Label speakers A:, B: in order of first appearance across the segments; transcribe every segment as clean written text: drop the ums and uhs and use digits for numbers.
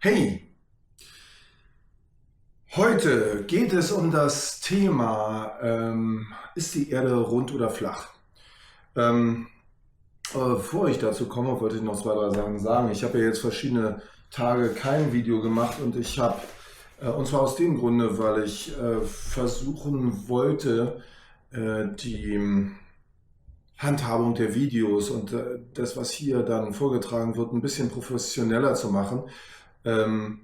A: Hey, heute geht es um das Thema, ist die Erde rund oder flach? Ähm, aber bevor ich dazu komme, wollte ich noch zwei, drei Sachen sagen. Ich habe ja jetzt verschiedene Tage kein Video gemacht und und zwar aus dem Grunde, weil ich versuchen wollte, die Handhabung der Videos und das, was hier dann vorgetragen wird, ein bisschen professioneller zu machen. Ähm,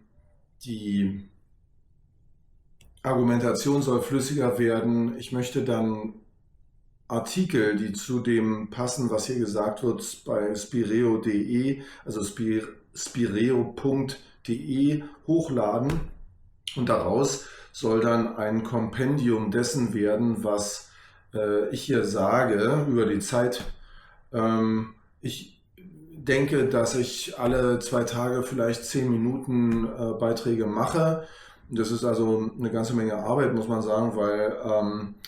A: die Argumentation soll flüssiger werden. Ich möchte dann Artikel, die zu dem passen, was hier gesagt wird, bei spireo.de, also spireo.de hochladen und daraus soll dann ein Kompendium dessen werden, was ich hier sage über die Zeit. Ich denke, dass ich alle 2 Tage vielleicht 10 Minuten Beiträge mache. Das ist also eine ganze Menge Arbeit, muss man sagen, weil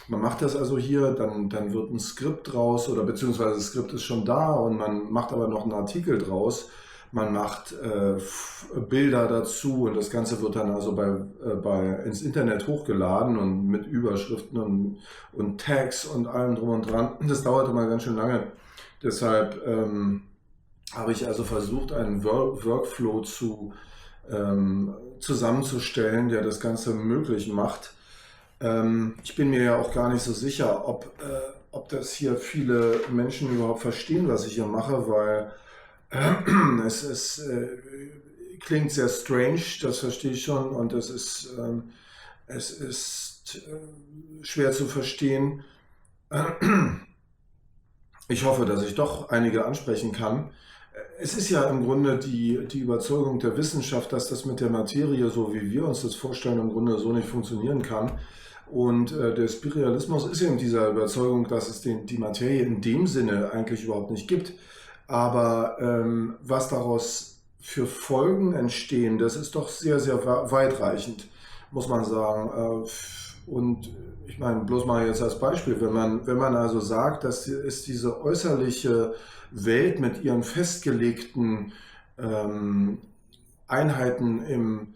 A: man macht das also hier, dann wird ein Skript draus oder beziehungsweise das Skript ist schon da und man macht aber noch einen Artikel draus. Man macht Bilder dazu und das Ganze wird dann also ins Internet hochgeladen und mit Überschriften und Tags und allem drum und dran. Das dauert immer ganz schön lange. Deshalb habe ich also versucht, einen Workflow zusammenzustellen, der das Ganze möglich macht. Ich bin mir ja auch gar nicht so sicher, ob das hier viele Menschen überhaupt verstehen, was ich hier mache, weil klingt sehr strange, das verstehe ich schon, und es ist schwer zu verstehen. Ich hoffe, dass ich doch einige ansprechen kann. Es ist ja im Grunde die Überzeugung der Wissenschaft, dass das mit der Materie, so wie wir uns das vorstellen, im Grunde so nicht funktionieren kann. Und der Spiritualismus ist eben dieser Überzeugung, dass es die Materie in dem Sinne eigentlich überhaupt nicht gibt. Aber was daraus für Folgen entstehen, das ist doch sehr, sehr weitreichend, muss man sagen. Und ich meine, bloß mal jetzt als Beispiel, wenn man also sagt, dass es diese äußerliche Welt mit ihren festgelegten Einheiten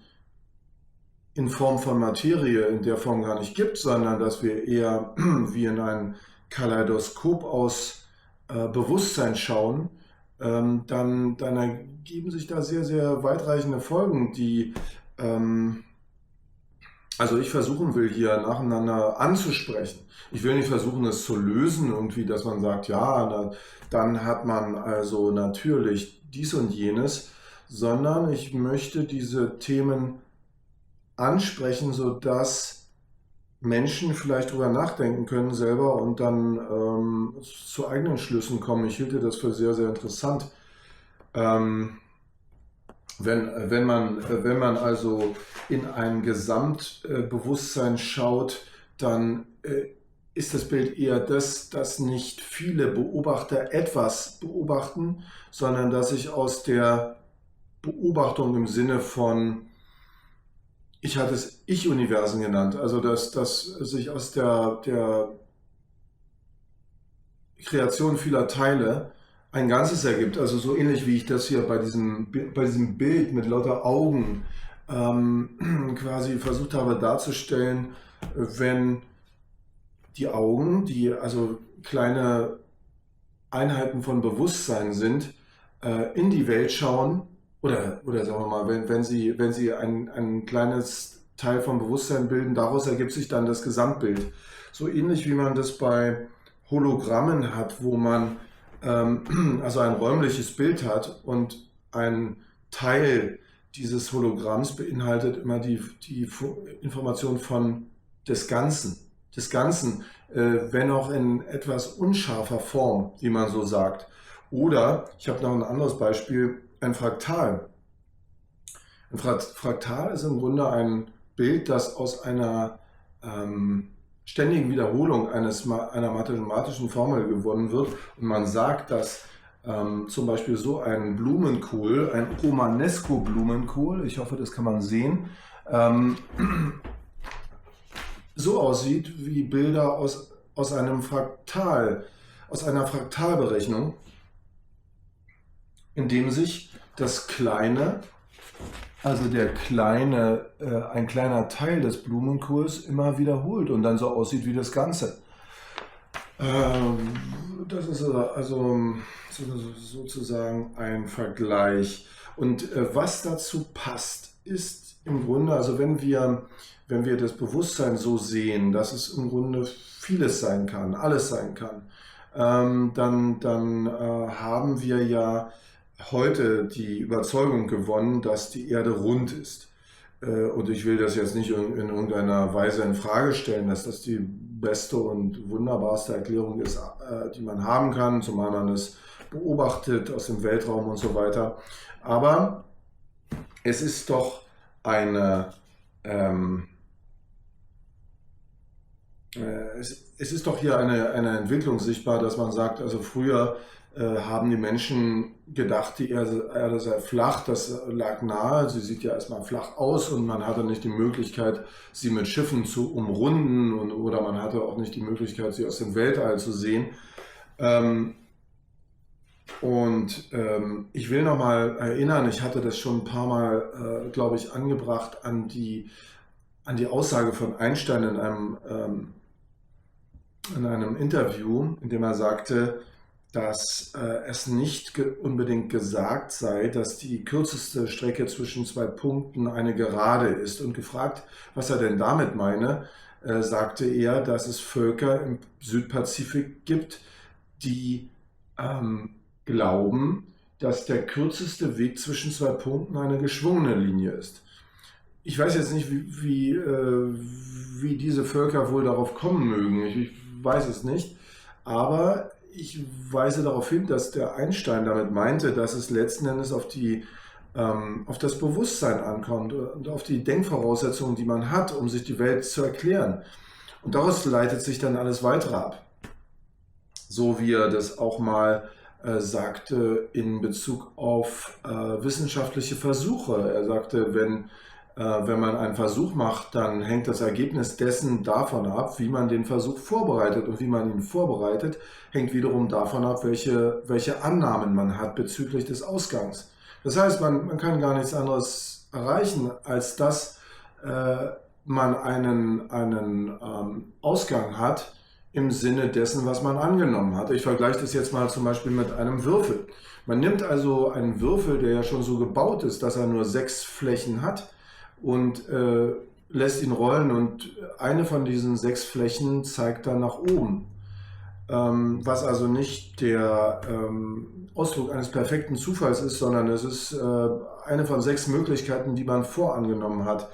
A: in Form von Materie in der Form gar nicht gibt, sondern dass wir eher wie in ein Kaleidoskop aus Bewusstsein schauen, dann ergeben sich da sehr, sehr weitreichende Folgen, die also ich versuchen will, hier nacheinander anzusprechen. Ich will nicht versuchen, es zu lösen, irgendwie, dass man sagt, ja, dann hat man also natürlich dies und jenes, sondern ich möchte diese Themen ansprechen, sodass Menschen vielleicht drüber nachdenken können selber und dann zu eigenen Schlüssen kommen. Ich hielte das für sehr, sehr interessant. Wenn man also in ein Gesamtbewusstsein schaut, dann ist das Bild eher das, dass nicht viele Beobachter etwas beobachten, sondern dass sich aus der Beobachtung im Sinne von, ich hatte es Ich-Universen genannt, also dass sich aus der Kreation vieler Teile ein Ganzes ergibt. Also so ähnlich wie ich das hier bei diesem Bild mit lauter Augen quasi versucht habe darzustellen, wenn die Augen, die also kleine Einheiten von Bewusstsein sind, in die Welt schauen, oder sagen wir mal, wenn sie ein kleines Teil vom Bewusstsein bilden, daraus ergibt sich dann das Gesamtbild. So ähnlich wie man das bei Hologrammen hat, wo man also ein räumliches Bild hat und ein Teil dieses Hologramms beinhaltet immer die Information des Ganzen. Des Ganzen, wenn auch in etwas unscharfer Form, wie man so sagt. Oder, ich habe noch ein anderes Beispiel, ein Fraktal. Ein Fraktal ist im Grunde ein Bild, das aus einer ständigen Wiederholung einer mathematischen Formel gewonnen wird. Und man sagt, dass zum Beispiel so ein Blumenkohl, ein Romanesco-Blumenkohl, ich hoffe, das kann man sehen, so aussieht wie Bilder aus einer Fraktalberechnung, in dem sich das Kleine also ein kleiner Teil des Blumenkohls immer wiederholt und dann so aussieht wie das Ganze. Das ist sozusagen ein Vergleich. Und was dazu passt, ist im Grunde, also wenn wir das Bewusstsein so sehen, dass es im Grunde vieles sein kann, alles sein kann, dann haben wir ja heute die Überzeugung gewonnen, dass die Erde rund ist. Und ich will das jetzt nicht in irgendeiner Weise in Frage stellen, dass das die beste und wunderbarste Erklärung ist, die man haben kann, zumal man es beobachtet aus dem Weltraum und so weiter. Aber es ist doch ähm, es ist doch hier eine Entwicklung sichtbar, dass man sagt, also früher haben die Menschen gedacht, die Erde sei flach, das lag nahe, sie sieht ja erstmal flach aus und man hatte nicht die Möglichkeit, sie mit Schiffen zu umrunden oder man hatte auch nicht die Möglichkeit, sie aus dem Weltall zu sehen. Ähm, Ich will nochmal erinnern, ich hatte das schon ein paar Mal, glaube ich, angebracht an die Aussage von Einstein in einem Interview, in dem er sagte, dass es nicht unbedingt gesagt sei, dass die kürzeste Strecke zwischen zwei Punkten eine Gerade ist. Und gefragt, was er denn damit meine, sagte er, dass es Völker im Südpazifik gibt, die glauben, dass der kürzeste Weg zwischen zwei Punkten eine geschwungene Linie ist. Ich weiß jetzt nicht, wie diese Völker wohl darauf kommen mögen. Ich weiß es nicht. Aber ich weise darauf hin, dass der Einstein damit meinte, dass es letzten Endes auf das Bewusstsein ankommt und auf die Denkvoraussetzungen, die man hat, um sich die Welt zu erklären. Und daraus leitet sich dann alles Weitere ab. So wie er das auch mal sagte in Bezug auf wissenschaftliche Versuche. Er sagte, wenn man einen Versuch macht, dann hängt das Ergebnis dessen davon ab, wie man den Versuch vorbereitet. Und wie man ihn vorbereitet, hängt wiederum davon ab, welche Annahmen man hat bezüglich des Ausgangs. Das heißt, man kann gar nichts anderes erreichen, als dass man einen Ausgang hat im Sinne dessen, was man angenommen hat. Ich vergleiche das jetzt mal zum Beispiel mit einem Würfel. Man nimmt also einen Würfel, der ja schon so gebaut ist, dass er nur 6 Flächen hat, und lässt ihn rollen und eine von diesen 6 Flächen zeigt dann nach oben. Was also nicht der Ausdruck eines perfekten Zufalls ist, sondern es ist eine von 6 Möglichkeiten, die man vorangenommen hat.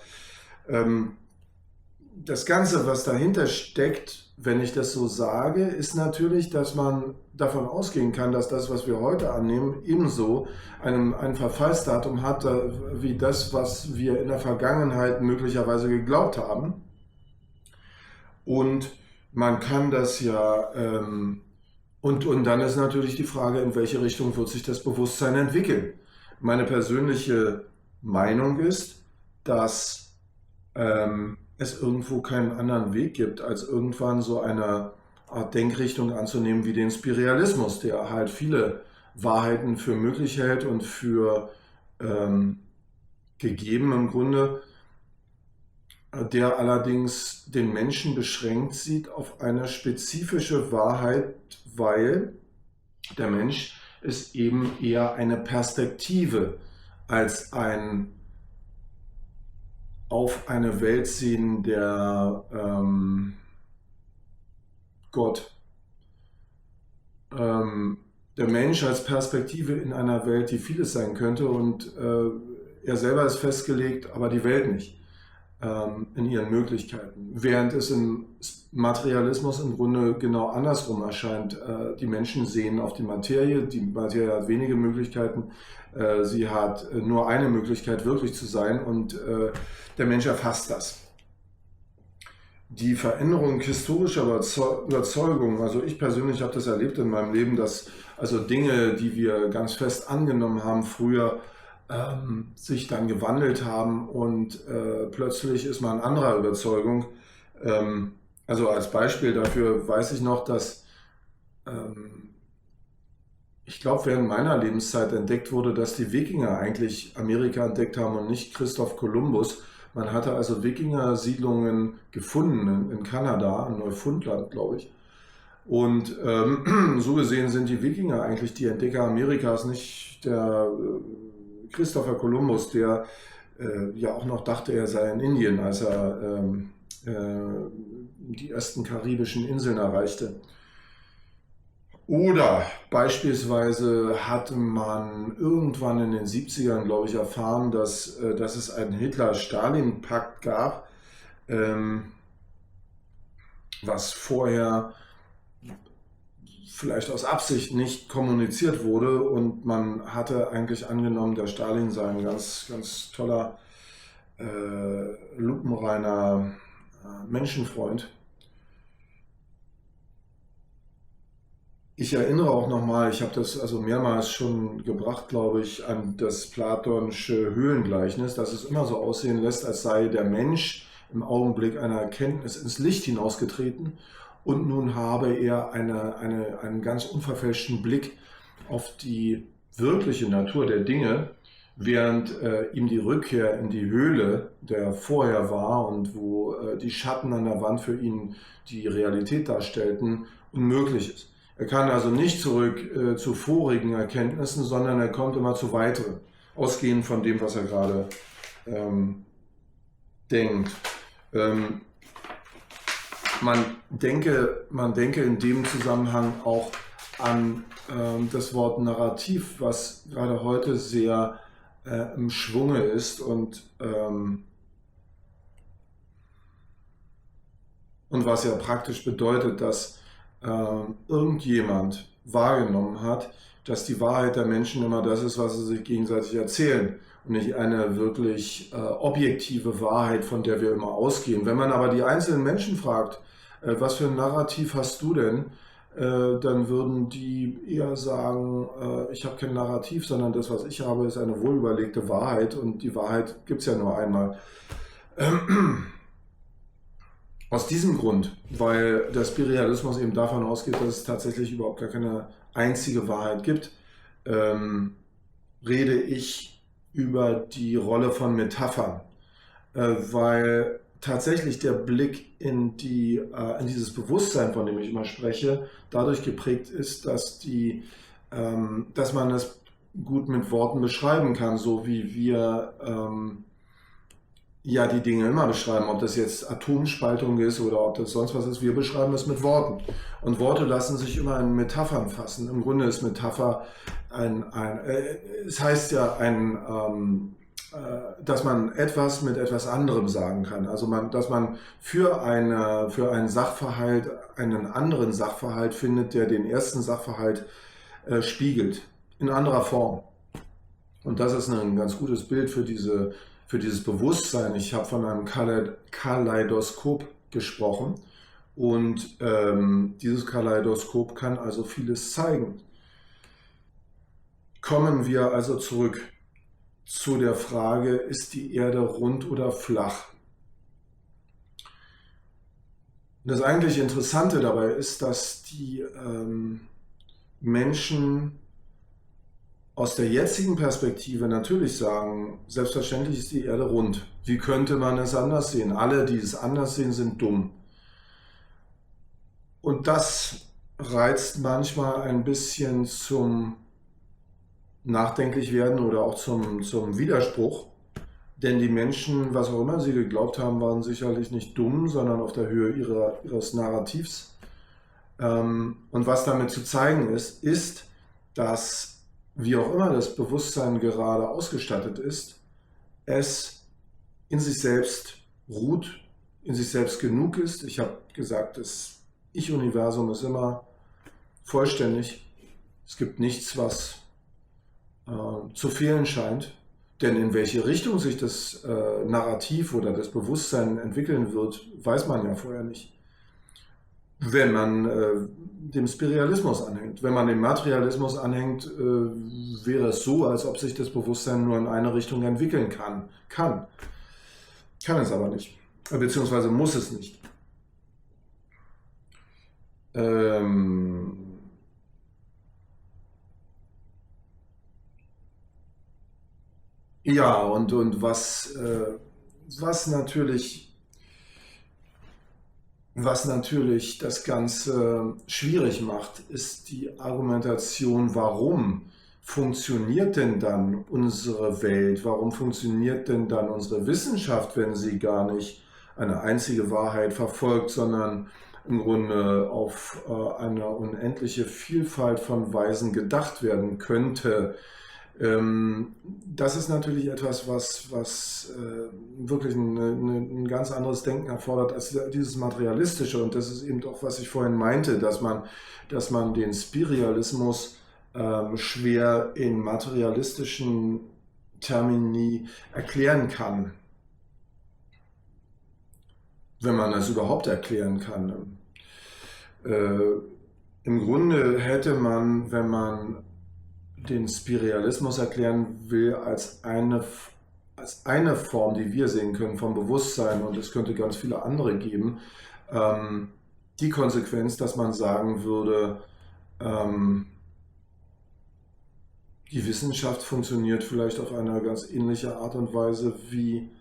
A: Das Ganze, was dahinter steckt, wenn ich das so sage, ist natürlich, dass man davon ausgehen kann, dass das, was wir heute annehmen, ebenso ein Verfallsdatum hat, wie das, was wir in der Vergangenheit möglicherweise geglaubt haben. Und man kann das ja, und dann ist natürlich die Frage, in welche Richtung wird sich das Bewusstsein entwickeln. Meine persönliche Meinung ist, dass es irgendwo keinen anderen Weg gibt, als irgendwann so eine Art Denkrichtung anzunehmen wie den Spiritualismus, der halt viele Wahrheiten für möglich hält und für gegeben im Grunde, der allerdings den Menschen beschränkt sieht auf eine spezifische Wahrheit, weil der Mensch ist eben eher eine Perspektive als ein auf eine Welt sehen der Gott. Der Mensch als Perspektive in einer Welt, die vieles sein könnte, und er selber ist festgelegt, aber die Welt nicht in ihren Möglichkeiten. Während es im Materialismus im Grunde genau andersrum erscheint. Die Menschen sehen auf die Materie hat wenige Möglichkeiten, sie hat nur eine Möglichkeit, wirklich zu sein, und der Mensch erfasst das. Die Veränderung historischer Überzeugungen, also ich persönlich habe das erlebt in meinem Leben, dass also Dinge, die wir ganz fest angenommen haben früher, sich dann gewandelt haben und plötzlich ist man anderer Überzeugung. Also als Beispiel dafür weiß ich noch, dass ich glaube, während meiner Lebenszeit entdeckt wurde, dass die Wikinger eigentlich Amerika entdeckt haben und nicht Christoph Kolumbus. Man hatte also Wikinger-Siedlungen gefunden in Kanada, in Neufundland, glaube ich. Und so gesehen sind die Wikinger eigentlich die Entdecker Amerikas, nicht der Christopher Columbus, der ja auch noch dachte, er sei in Indien, als er die ersten karibischen Inseln erreichte. Oder beispielsweise hatte man irgendwann in den 70ern, glaube ich, erfahren, dass es einen Hitler-Stalin-Pakt gab, was vorher vielleicht aus Absicht nicht kommuniziert wurde, und man hatte eigentlich angenommen, der Stalin sei ein ganz, ganz toller, lupenreiner Menschenfreund. Ich erinnere auch nochmal, ich habe das also mehrmals schon gebracht, glaube ich, an das platonische Höhlengleichnis, dass es immer so aussehen lässt, als sei der Mensch im Augenblick einer Erkenntnis ins Licht hinausgetreten und nun habe er einen ganz unverfälschten Blick auf die wirkliche Natur der Dinge, während ihm die Rückkehr in die Höhle, der vorher war und wo die Schatten an der Wand für ihn die Realität darstellten, unmöglich ist. Er kann also nicht zurück zu vorigen Erkenntnissen, sondern er kommt immer zu weiteren, ausgehend von dem, was er gerade denkt. Man denke in dem Zusammenhang auch an das Wort Narrativ, was gerade heute sehr im Schwunge ist und was ja praktisch bedeutet, dass irgendjemand wahrgenommen hat, dass die Wahrheit der Menschen immer das ist, was sie sich gegenseitig erzählen und nicht eine wirklich objektive Wahrheit, von der wir immer ausgehen. Wenn man aber die einzelnen Menschen fragt, was für ein Narrativ hast du denn, dann würden die eher sagen, ich habe kein Narrativ, sondern das, was ich habe, ist eine wohlüberlegte Wahrheit, und die Wahrheit gibt es ja nur einmal. Aus diesem Grund, weil der Spiritualismus eben davon ausgeht, dass es tatsächlich überhaupt gar keine einzige Wahrheit gibt, rede ich über die Rolle von Metaphern, weil tatsächlich der Blick in dieses Bewusstsein, von dem ich immer spreche, dadurch geprägt ist, dass man es gut mit Worten beschreiben kann, so wie wir ja die Dinge immer beschreiben, ob das jetzt Atomspaltung ist oder ob das sonst was ist. Wir beschreiben es mit Worten. Und Worte lassen sich immer in Metaphern fassen. Im Grunde ist Metapher es heißt ja dass man etwas mit etwas anderem sagen kann. Also dass man für einen Sachverhalt einen anderen Sachverhalt findet, der den ersten Sachverhalt spiegelt, in anderer Form. Und das ist ein ganz gutes Bild für dieses Bewusstsein. Ich habe von einem Kaleidoskop gesprochen, und dieses Kaleidoskop kann also vieles zeigen. Kommen wir also zurück zu der Frage, ist die Erde rund oder flach? Das eigentlich Interessante dabei ist, dass die Menschen aus der jetzigen Perspektive natürlich sagen, selbstverständlich ist die Erde rund. Wie könnte man es anders sehen? Alle, die es anders sehen, sind dumm. Und das reizt manchmal ein bisschen zum Nachdenklichwerden oder auch zum Widerspruch. Denn die Menschen, was auch immer sie geglaubt haben, waren sicherlich nicht dumm, sondern auf der Höhe ihres Narrativs. Und was damit zu zeigen ist, dass, wie auch immer das Bewusstsein gerade ausgestattet ist, es in sich selbst ruht, in sich selbst genug ist. Ich habe gesagt, das Ich-Universum ist immer vollständig. Es gibt nichts, was zu fehlen scheint. Denn in welche Richtung sich das Narrativ oder das Bewusstsein entwickeln wird, weiß man ja vorher nicht. Wenn man dem Spiritualismus anhängt. Wenn man dem Materialismus anhängt, wäre es so, als ob sich das Bewusstsein nur in eine Richtung entwickeln kann. Kann es aber nicht. Beziehungsweise muss es nicht. Ja, und was natürlich, was natürlich das Ganze schwierig macht, ist die Argumentation, warum funktioniert denn dann unsere Welt? Warum funktioniert denn dann unsere Wissenschaft, wenn sie gar nicht eine einzige Wahrheit verfolgt, sondern im Grunde auf eine unendliche Vielfalt von Weisen gedacht werden könnte? Das ist natürlich etwas, was wirklich ein ganz anderes Denken erfordert als dieses Materialistische. Und das ist eben auch, was ich vorhin meinte, dass man den Spiritualismus schwer in materialistischen Termini erklären kann, wenn man das überhaupt erklären kann. Im Grunde hätte man, wenn man den Spiritualismus erklären will, als eine Form, die wir sehen können vom Bewusstsein, und es könnte ganz viele andere geben, die Konsequenz, dass man sagen würde, ähm, die Wissenschaft funktioniert vielleicht auf eine ganz ähnliche Art und Weise, wie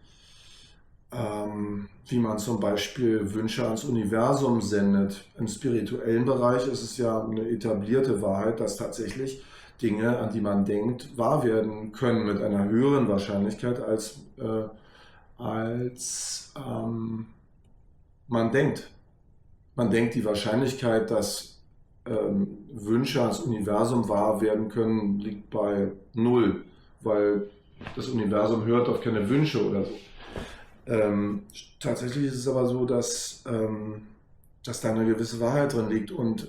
A: man zum Beispiel Wünsche ans Universum sendet. Im spirituellen Bereich ist es ja eine etablierte Wahrheit, dass tatsächlich Dinge, an die man denkt, wahr werden können mit einer höheren Wahrscheinlichkeit, als man denkt. Man denkt, die Wahrscheinlichkeit, dass Wünsche ans Universum wahr werden können, liegt bei null, weil das Universum hört auf keine Wünsche oder so. Tatsächlich ist es aber so, dass da eine gewisse Wahrheit drin liegt, und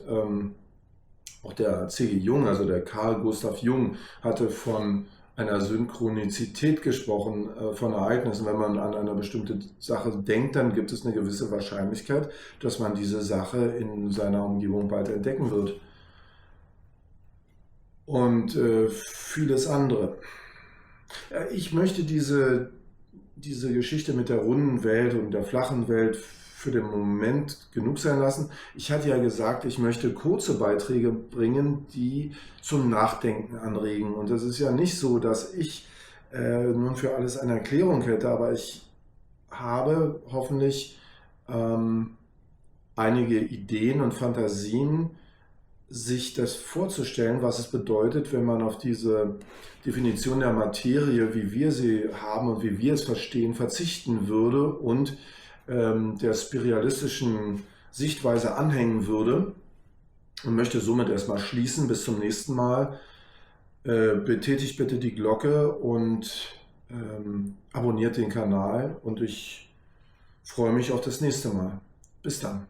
A: auch der C.G. Jung, also der Carl Gustav Jung, hatte von einer Synchronizität gesprochen, von Ereignissen. Wenn man an eine bestimmte Sache denkt, dann gibt es eine gewisse Wahrscheinlichkeit, dass man diese Sache in seiner Umgebung bald entdecken wird. Und vieles andere. Ich möchte diese Geschichte mit der runden Welt und der flachen Welt für den Moment genug sein lassen. Ich hatte ja gesagt, ich möchte kurze Beiträge bringen, die zum Nachdenken anregen. Und es ist ja nicht so, dass ich nun für alles eine Erklärung hätte, aber ich habe hoffentlich einige Ideen und Fantasien, sich das vorzustellen, was es bedeutet, wenn man auf diese Definition der Materie, wie wir sie haben und wie wir es verstehen, verzichten würde und der spiritualistischen Sichtweise anhängen würde, und möchte somit erstmal schließen. Bis zum nächsten Mal. Betätigt bitte die Glocke und abonniert den Kanal, und ich freue mich auf das nächste Mal. Bis dann.